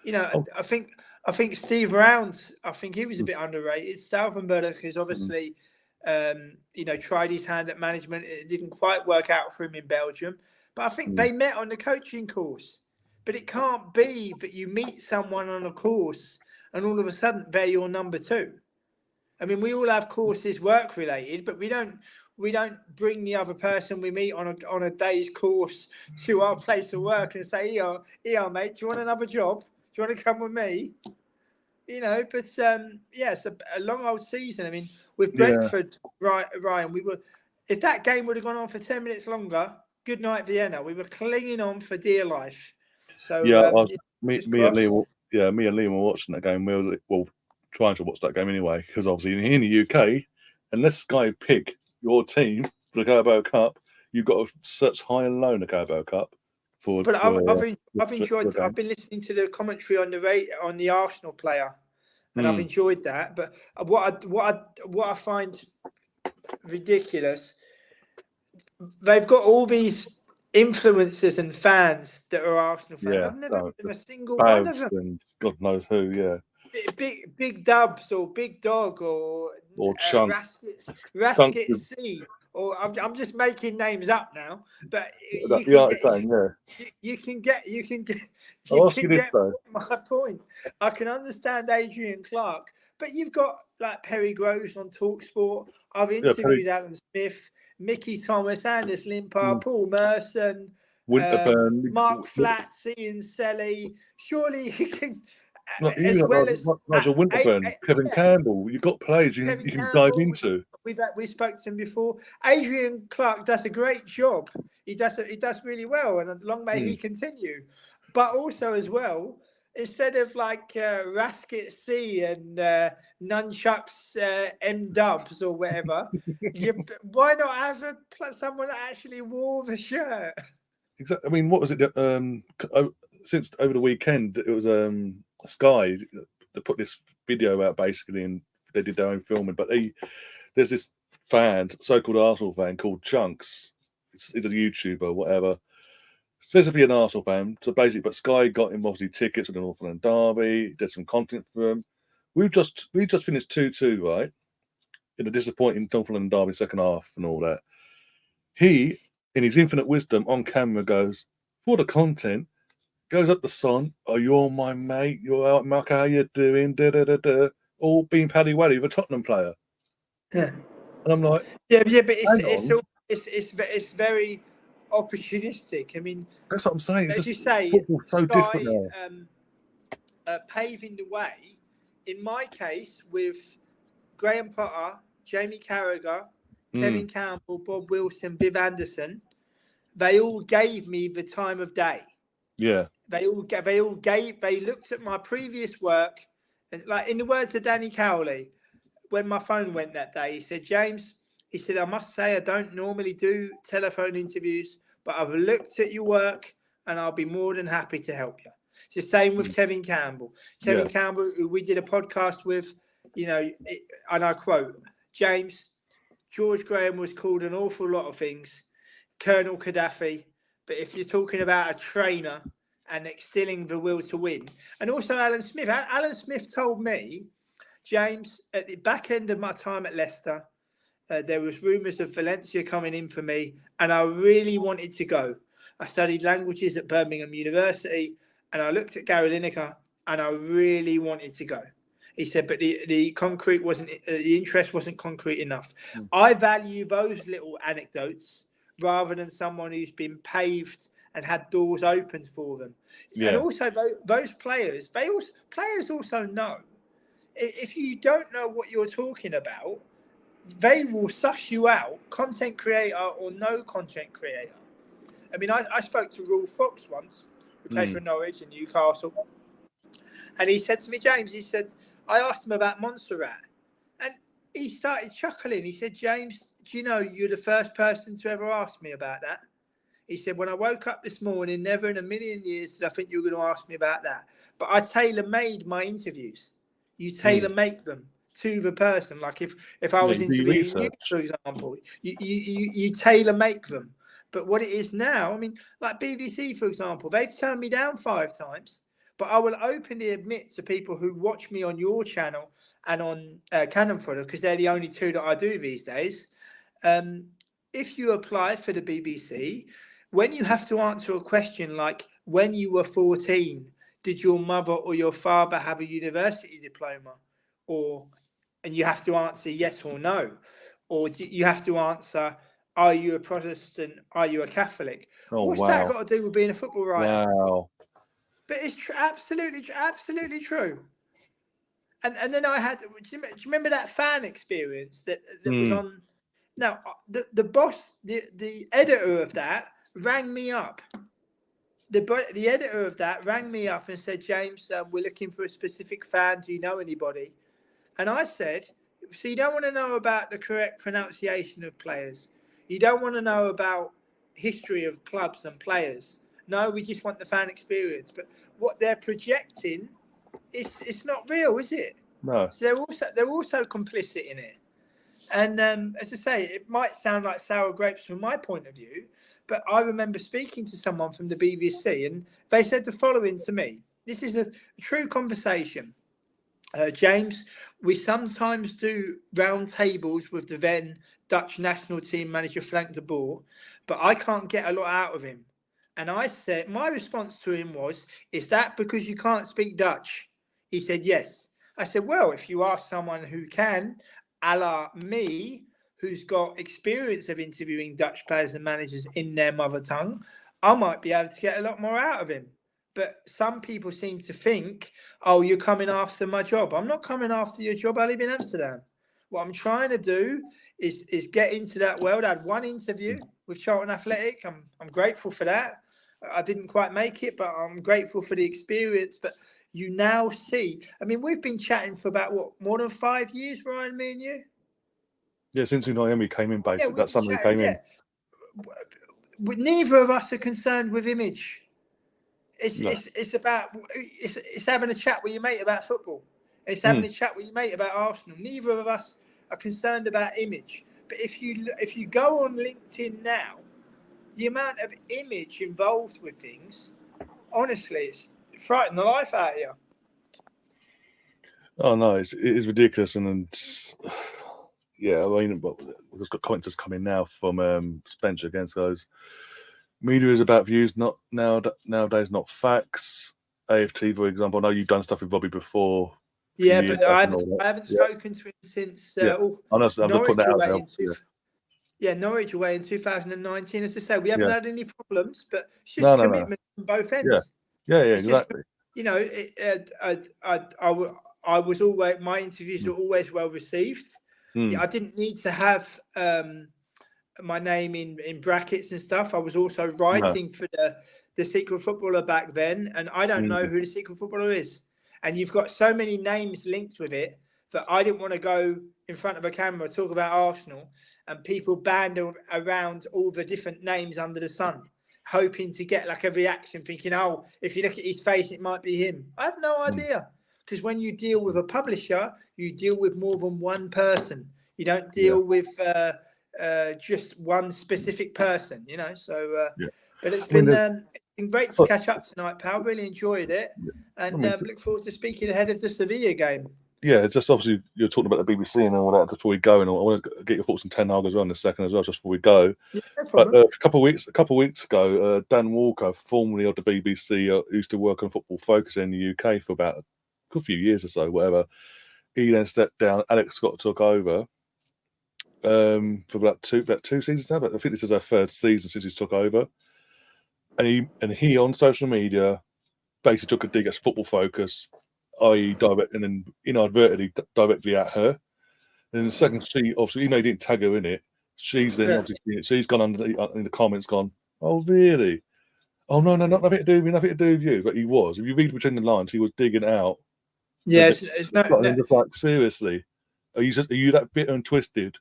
I think Steve Round. I think he was a bit underrated. Stauffenberg has obviously, tried his hand at management. It didn't quite work out for him in Belgium, but I think they met on the coaching course. But it can't be that you meet someone on a course and all of a sudden they're your number 2. I mean, we all have courses work related, but we don't bring the other person we meet on a day's course to our place of work and say, here, mate, do you want another job? Do you want to come with me? But it's a long old season. I mean, with Brentford, Ryan, if that game would have gone on for 10 minutes longer, good night Vienna. We were clinging on for dear life. So me and Liam were watching that game. We were trying to watch that game anyway, because obviously in the UK, unless Sky pick your team for the Carabao Cup, you've got to search high and low in the Carabao Cup. I've enjoyed. I've been listening to the commentary on the Arsenal player, and I've enjoyed that. But what I find ridiculous, they've got all these influencers and fans that are Arsenal fans. I've never heard of a single one of them. God knows who, yeah. Big Dubs or Big Dog or Chunks. Rasket C. Or I'm just making names up now, but you can get my point. I can understand Adrian Clark, but you've got like Perry Groves on TalkSport. I've interviewed Alan Smith, Mickey Thomas, Anders Limpar, Paul Merson, Winterburn, Mark Flatz, Ian Selly. Surely you can. Nigel Winterburn, Kevin Campbell. You've got players you can dive into. We spoke to him before. Adrian Clark does a great job. He does really well, and long may he continue. But also as well, instead of like Rasket C and Nunchucks M Dubs or whatever, why not have someone that actually wore the shirt? Exactly. I mean, what was it? Since over the weekend, it was Sky. They put this video out basically, and they did their own filming. But there's this so-called Arsenal fan called Chunks. He's a YouTuber, whatever. Says to be an Arsenal fan. So basically, but Sky got him obviously tickets to the Northland Derby. Did some content for him. We just finished 2-2, right? In a disappointing Northland Derby second half and all that. He, in his infinite wisdom, on camera goes, for the content, goes up to Son, you're my mate, you're out, Mark, how you doing? All being paddy waddy with a Tottenham player. Yeah. And I'm like, but it's very opportunistic. I mean, that's what I'm saying. As you say, so Sky paving the way. In my case, with Graham Potter, Jamie Carragher, Kevin Campbell, Bob Wilson, Viv Anderson, they all gave me the time of day. Yeah. They looked at my previous work, and like in the words of Danny Cowley, when my phone went that day, he said, James, I must say I don't normally do telephone interviews, but I've looked at your work and I'll be more than happy to help you. It's the same with Kevin Campbell. Kevin Campbell, who we did a podcast with, and I quote, James, George Graham was called an awful lot of things, Colonel Gaddafi, but if you're talking about a trainer and instilling the will to win, and also Alan Smith told me, James, at the back end of my time at Leicester, There was rumours of Valencia coming in for me, and I really wanted to go. I studied languages at Birmingham University, and I looked at Gary Lineker, and I really wanted to go. He said, but the interest wasn't concrete enough. I value those little anecdotes rather than someone who's been paved and had doors opened for them. Yeah. And also those players, players also know if you don't know what you're talking about, they will suss you out, content creator or no content creator. I mean, I spoke to Rowe once, who played for Norwich and Newcastle. And he said to me, James, I asked him about Montserrat. And he started chuckling. He said, James, do you know you're the first person to ever ask me about that? He said, when I woke up this morning, never in a million years did I think you were going to ask me about that. But I tailor-made my interviews. You tailor-make them to the person. Like if I was interviewing you, for example, you tailor-make them. But what it is now, I mean, like BBC, for example, they've turned me down 5 times. But I will openly admit to people who watch me on your channel and on Cannon Fodder, because they're the only 2 that I do these days. If you apply for the BBC, when you have to answer a question like, when you were 14, did your mother or your father have a university diploma? And you have to answer yes or no. Or you have to answer, are you a Protestant? Are you a Catholic? What's that got to do with being a football writer? Wow. But it's absolutely true. And then I had, do you remember that fan experience that was on? Now, the boss, the editor of that rang me up. The editor of that rang me up and said, James, we're looking for a specific fan. Do you know anybody? And I said, so you don't want to know about the correct pronunciation of players. You don't want to know about history of clubs and players. No, we just want the fan experience. But what they're projecting, it's not real, is it? No. So they're also complicit in it. And as I say, it might sound like sour grapes from my point of view, but I remember speaking to someone from the BBC, and they said the following to me. This is a true conversation. James, we sometimes do round tables with the then Dutch national team manager Frank de Boer, but I can't get a lot out of him. And I said, my response to him was, is that because you can't speak Dutch? He said, yes. I said, well, if you ask someone who can, a la me, who's got experience of interviewing Dutch players and managers in their mother tongue, I might be able to get a lot more out of him. But some people seem to think, oh, you're coming after my job. I'm not coming after your job. I live in Amsterdam. What I'm trying to do is get into that world. I had one interview with Charlton Athletic. I'm grateful for that. I didn't quite make it, but I'm grateful for the experience. But you now see, I mean, we've been chatting for about, more than 5 years, Ryan, me and you? Yeah, since Unai came in, basically. That summer he came in. Neither of us are concerned with image. It's about it's having a chat with your mate about football. It's having a chat with your mate about Arsenal. Neither of us are concerned about image. But if you go on LinkedIn now, the amount of image involved with things, honestly, it's frightening the life out of you. Oh no, it is ridiculous, and yeah, I mean, we've got commenters coming now from Spencer against those. Media is about views, not nowadays, not facts. AFT, for example, I know you've done stuff with Robbie before. Yeah, but I haven't spoken to him since I know, I'm just putting that out there. Norwich away in 2019. As I say, we haven't had any problems, but it's just commitment from both ends. Yeah, exactly. Just, I was always, my interviews were always well received. I didn't need to have my name in brackets and stuff. I was also writing for the secret footballer back then, and I don't know who the secret footballer is. And you've got so many names linked with it that I didn't want to go in front of a camera, talk about Arsenal, and people band around all the different names under the sun, hoping to get like a reaction, thinking, oh, if you look at his face, it might be him. I have no idea. Because when you deal with a publisher, you deal with more than one person. You don't deal with just one specific person, you know. So, but it's been great to catch up tonight, pal. Really enjoyed it, and look forward to speaking ahead of the Sevilla game. yeah, just obviously you're talking about the BBC and all that before we go, and I want to get your thoughts on Ten Hag as well in a second as well, just before we go. Yeah, no But problem. a couple of weeks ago, Dan Walker, formerly of the BBC, used to work on Football Focus in the UK for about a good few years or so, whatever. He then stepped down. Alex Scott took over for about two seasons now. But I think this is our third season since he's took over. And he on social media basically took a dig at Football Focus, i.e., and then inadvertently directly at her. And in the second, she obviously, even though he didn't tag her in it, she's then obviously seen it. She's gone under in the comments, gone, "Oh, really? Oh no, nothing to do with you." But he was. If you read between the lines, he was digging out. Yeah, it's not. Just like, seriously, are you that bitter and twisted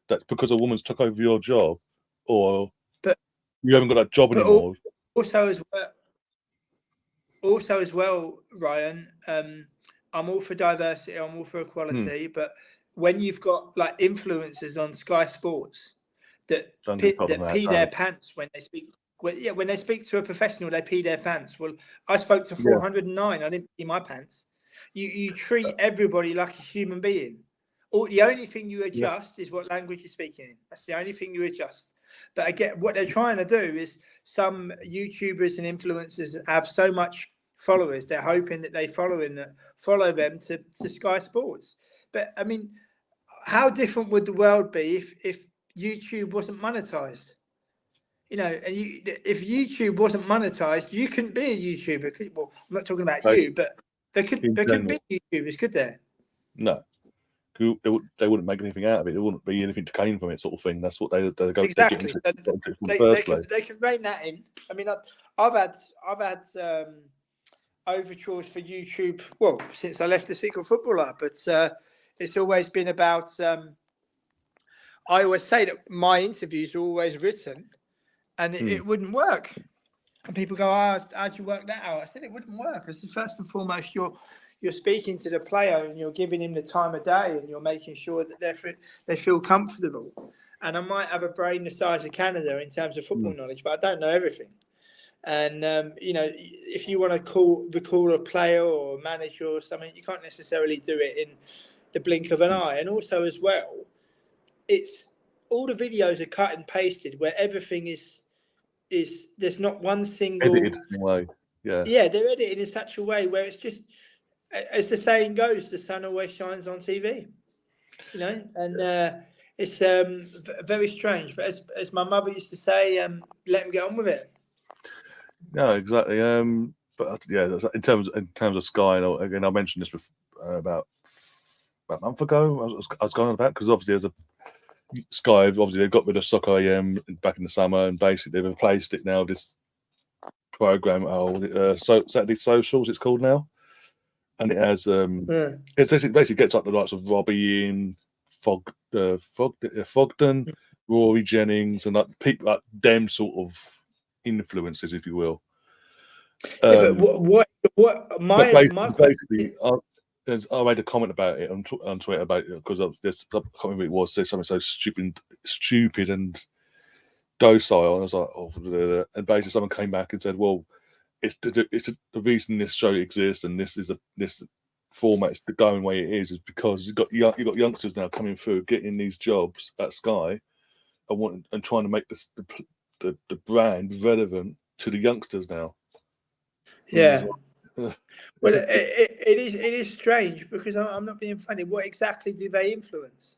that because a woman's took over your job, or but you haven't got that job anymore? Also as well, Ryan, I'm all for diversity, I'm all for equality, but when you've got like influencers on Sky Sports that pee their pants when they speak, when they speak to a professional, they pee their pants. Well, I spoke to 409, I didn't pee my pants. You treat everybody like a human being. The only thing you adjust is what language you're speaking in. That's the only thing you adjust. But again, what they're trying to do is some YouTubers and influencers have so much followers, they're hoping that they follow them to Sky Sports. But I mean, how different would the world be if YouTube wasn't monetized? You know, and if YouTube wasn't monetized, you couldn't be a YouTuber. Well, I'm not talking about you, but there couldn't be YouTubers, could there? No. They wouldn't make anything out of it. There wouldn't be anything to gain from it, sort of thing. That's what they go exactly. They can rein that in. I mean, I've had overtures for YouTube. Well, since I left the Secret Footballer, but it's always been about. I always say that my interviews are always written, and it wouldn't work. And people go, how'd you work that out? I said it wouldn't work. I said, first and foremost, you're speaking to the player and you're giving him the time of day and you're making sure that they feel comfortable. And I might have a brain the size of Canada in terms of football knowledge, but I don't know everything. And, if you want to call a player or a manager or something, you can't necessarily do it in the blink of an eye. And also as well, it's all the videos are cut and pasted where everything is there's not one single edited way. They're edited in such a way where it's just, as the saying goes, the sun always shines on TV, and it's very strange. But as my mother used to say, let them get on with it. No, exactly. But in terms of Sky, again, I mentioned this about a month ago. I was going on about because obviously there's a Sky. Obviously they've got rid of Soccer AM back in the summer, and basically they've replaced it now. This program, Saturday Socials, it's called now. And it has it basically gets up the likes of Robbie in Fogden, Rory Jennings, and like people like them sort of influences, if you will. But what my basically, I made a comment about it on Twitter about it because I can't remember what it was. Said something so stupid and docile, and I was like, oh, and basically someone came back and said, well, it's the reason this show exists and this format is the going way it is because you've got youngsters now coming through getting these jobs at Sky and trying to make the brand relevant to the youngsters now. Yeah. Well, it is strange because I'm not being funny. What exactly do they influence?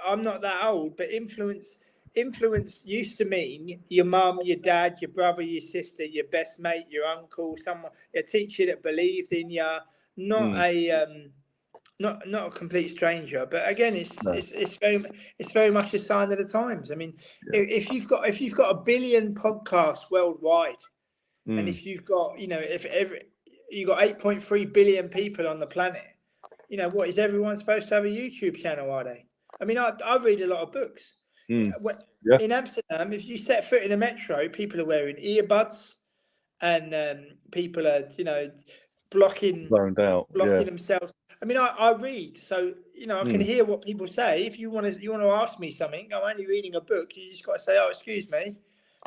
I'm not that old, but influence used to mean your mum, your dad, your brother, your sister, your best mate, your uncle, someone, a teacher that believed in you, not a complete stranger. But again, it's very much a sign of the times. I mean, if you've got 1 billion podcasts worldwide, and if you've got you've got 8.3 billion people on the planet, what is everyone supposed to have a YouTube channel? Are they? I mean, I read a lot of books. In Amsterdam, if you set foot in a metro, people are wearing earbuds, and people are, blocking themselves. I mean, I read, so I can hear what people say. If you want to ask me something, I'm only reading a book. You just got to say, "Oh, excuse me,"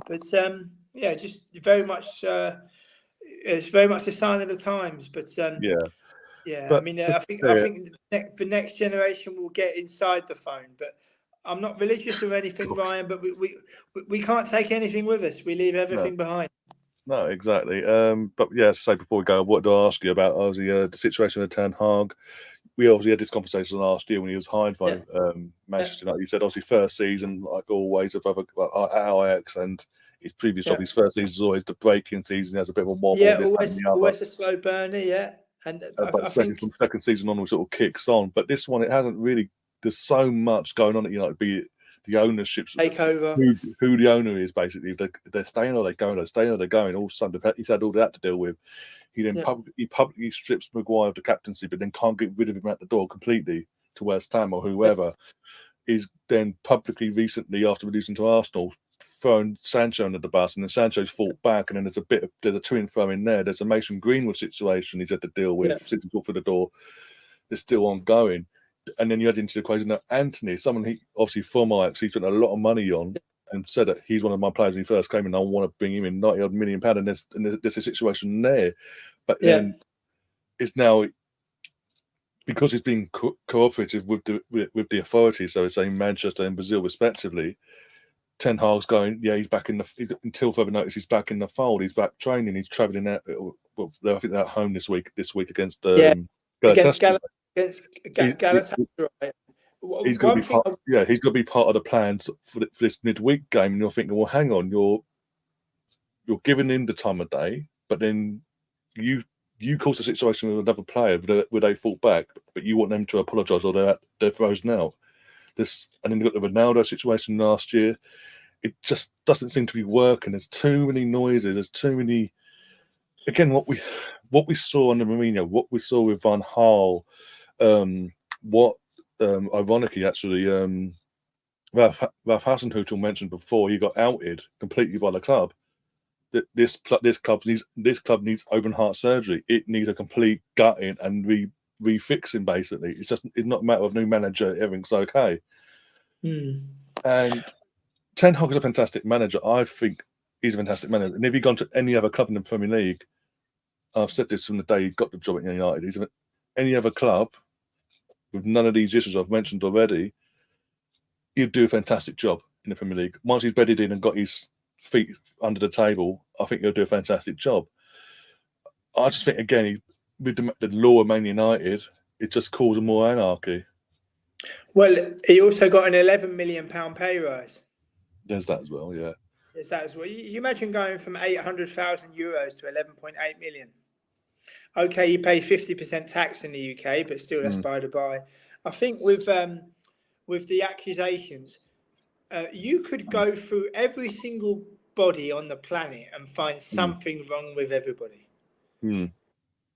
but just very much. It's very much a sign of the times, but Yeah, But I mean, I think the next generation will get inside the phone. But I'm not religious or anything, Ryan. But we can't take anything with us. We leave everything behind. No, exactly. But yeah, as I say before we go, what do I ask you about? Obviously, the situation with Ten Hag. We obviously had this conversation last year when he was hired by Manchester United. He said, obviously, first season, like always, of other Ajax, and his previous job, his first season is always the breaking season. He has a bit of a wobble. Yeah, always a slow burner. Yeah, and I think from second season on, it sort of kicks on. But this one, it hasn't really. There's so much going on at United. Be it the ownership's takeover, who the owner is, basically. They're staying or they're going. They're staying or they're going. All Sunday, he's had all that to deal with. He then publicly strips Maguire of the captaincy, but then can't get rid of him at the door completely to West Ham or whoever. Is then publicly recently, after losing to Arsenal, thrown Sancho under the bus, and then Sancho's fought back, and then there's a to and fro in there. There's a Mason Greenwood situation he's had to deal with since he walked through the door. They're still ongoing. And then you add into the equation that Anthony, someone he obviously from Ajax, he spent a lot of money on, and said that he's one of my players when he first came in. I want to bring him in £90 million, and there's a situation there. But then it's now because he's been cooperative with the authorities, so it's saying Manchester and Brazil respectively. Ten Hag's going, he's back until further notice. He's back in the fold. He's back training. He's travelling out. Well, I think they're at home this week against Galatasaray. He's going to be part of the plans for this midweek game. And you're thinking, well, hang on, you're giving him the time of day, but then you caused a situation with another player where they fought back, but you want them to apologise or they're frozen out. And then you got the Ronaldo situation last year. It just doesn't seem to be working. There's too many noises. There's too many. Again, what we saw under Mourinho, what we saw with Van Gaal, ironically, actually, Ralph Hasenhüttl mentioned before, he got outed completely by the club. This club needs open heart surgery. It needs a complete gutting and refixing. Basically, it's not a matter of new manager. Everything's okay. And Ten Hag is a fantastic manager. I think he's a fantastic manager. And if he'd gone to any other club in the Premier League, I've said this from the day he got the job at United, any other club with none of these issues I've mentioned already, he'd do a fantastic job in the Premier League. Once he's bedded in and got his feet under the table, I think he'll do a fantastic job. I just think, again, with the law of Man United, it just causes more anarchy. Well, he also got an £11 million pay rise. There's that as well, yeah. There's that as well. You imagine going from €800,000 to 11.8 million. Okay, you pay 50% tax in the UK, but still, that's by the by. I think with the accusations, you could go through every single body on the planet and find something wrong with everybody. You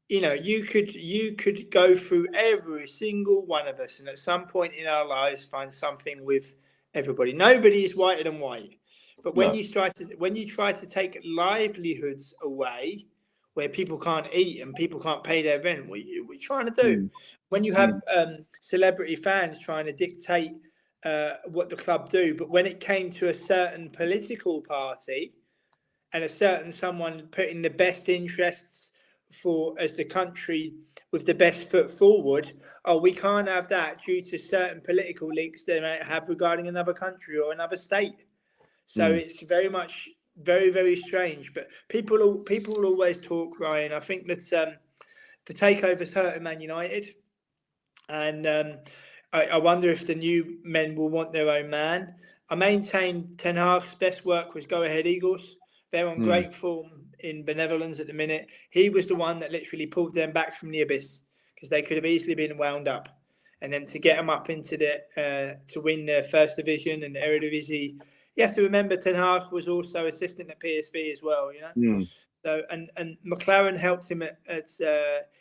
know, you could go through every single one of us, and at some point in our lives, find something with everybody. Nobody is whiter than white. But when you try to take livelihoods away, where people can't eat and people can't pay their rent, what are you trying to do? When you have celebrity fans trying to dictate what the club do, but when it came to a certain political party and a certain someone putting the best interests as the country with the best foot forward, we can't have that due to certain political links they might have regarding another country or another state. So it's very much very, very strange. But people always talk, Ryan. I think that the takeover's hurting Man United, and I wonder if the new men will want their own man. I maintain Ten Hag's best work was Go Ahead Eagles. They're on great form in the Netherlands at the minute. He was the one that literally pulled them back from the abyss, because they could have easily been wound up. And then to get them up into to win the first division and the Eredivisie. You have to remember Ten Hag was also assistant at PSV as well, you know. So and McLaren helped him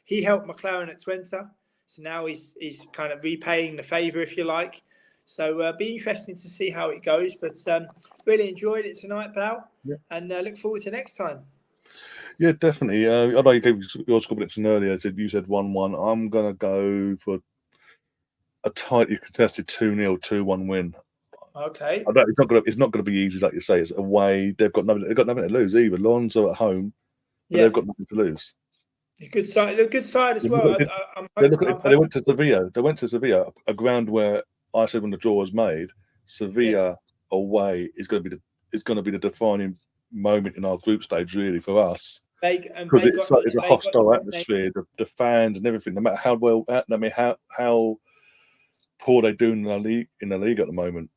he helped McLaren at Twente. So now he's kind of repaying the favour, if you like. So be interesting to see how it goes. But really enjoyed it tonight, pal. Yeah. And look forward to next time. Yeah, definitely. I know you gave your score prediction earlier. You said 1-1. I'm gonna go for a tightly contested 2-0, 2-1 win. Okay. It's not gonna be easy, like you say. It's away. They've got nothing to lose either. Lonzo at home, but they've got nothing to lose. A good side. A good side as well. They went to Sevilla. They went to Sevilla, a ground where I said when the draw was made, Sevilla away is going to be the defining moment in our group stage, really, for us. Because it's a hostile atmosphere. The fans and everything, no matter how well, how poor they do in the league at the moment,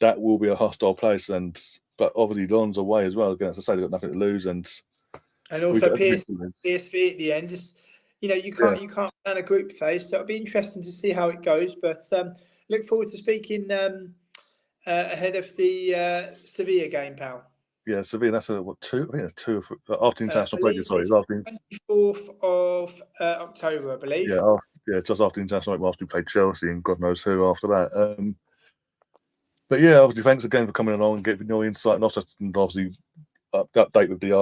that will be a hostile place. But obviously Lens away as well. Again, as I say, they've got nothing to lose, and also PSV at the end. Just you can't plan a group phase, so it'll be interesting to see how it goes. But look forward to speaking ahead of the Sevilla game, pal. Yeah, Sevilla. That's two. I think it's 2 after international break. Sorry, 24th of October, I believe. Yeah, just after international break, whilst we played Chelsea and God knows who after that. But yeah, obviously, thanks again for coming along and giving your insight, and obviously update with the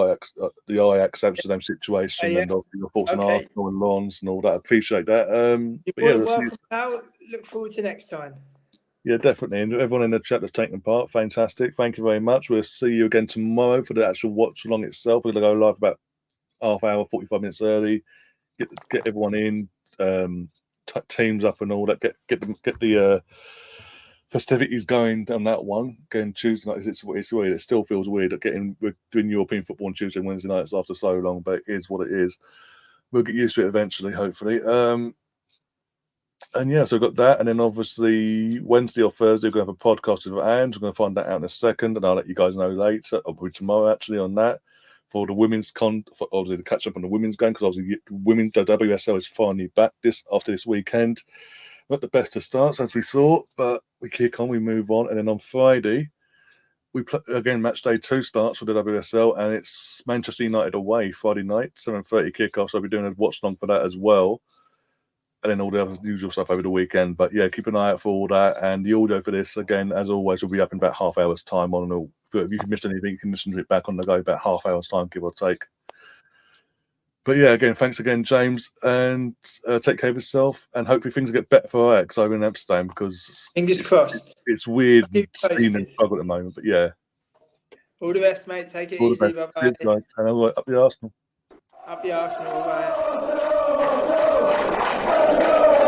Ajax Amsterdam situation, and obviously your thoughts on Arsenal and Lens and all that. I appreciate that. You're welcome, pal. Look forward to next time. Yeah, definitely. And everyone in the chat that's taken part, fantastic. Thank you very much. We'll see you again tomorrow for the actual watch along itself. We're going to go live about half hour, 45 minutes early. Get everyone in, teams up and all that. Get the festivities going on that one. Again, Tuesday night, it's weird. It still feels weird that we're doing European football on Tuesday and Wednesday nights after so long, but it is what it is. We'll get used to it eventually, hopefully. And yeah, so we've got that. And then obviously Wednesday or Thursday, we're going to have a podcast with Ange. We're going to find that out in a second, and I'll let you guys know later, or probably tomorrow actually, on that. For the women's obviously to catch up on the women's game, because obviously the WSL is finally back after this weekend. Not the best of starts as we thought, but we kick on, we move on. And then on Friday, we play again. Match day 2 starts for the WSL, and it's Manchester United away Friday night, 7:30 kickoff. So I'll be doing a watch long for that as well, and then all the other usual stuff over the weekend. But yeah, keep an eye out for all that. And the audio for this, again, as always, will be up in about half hour's time. On all. If you missed anything, you can listen to it back on the go, about half hour's time, give or take. But yeah, again, thanks again, James, and take care of yourself. And hopefully things get better for Ajax over in Amsterdam, because fingers crossed. It's weird seeing them struggle at the moment, but yeah. All the best, mate. Take it easy. Bye bye. Cheers, guys. And up the Arsenal. Up the Arsenal. Bye.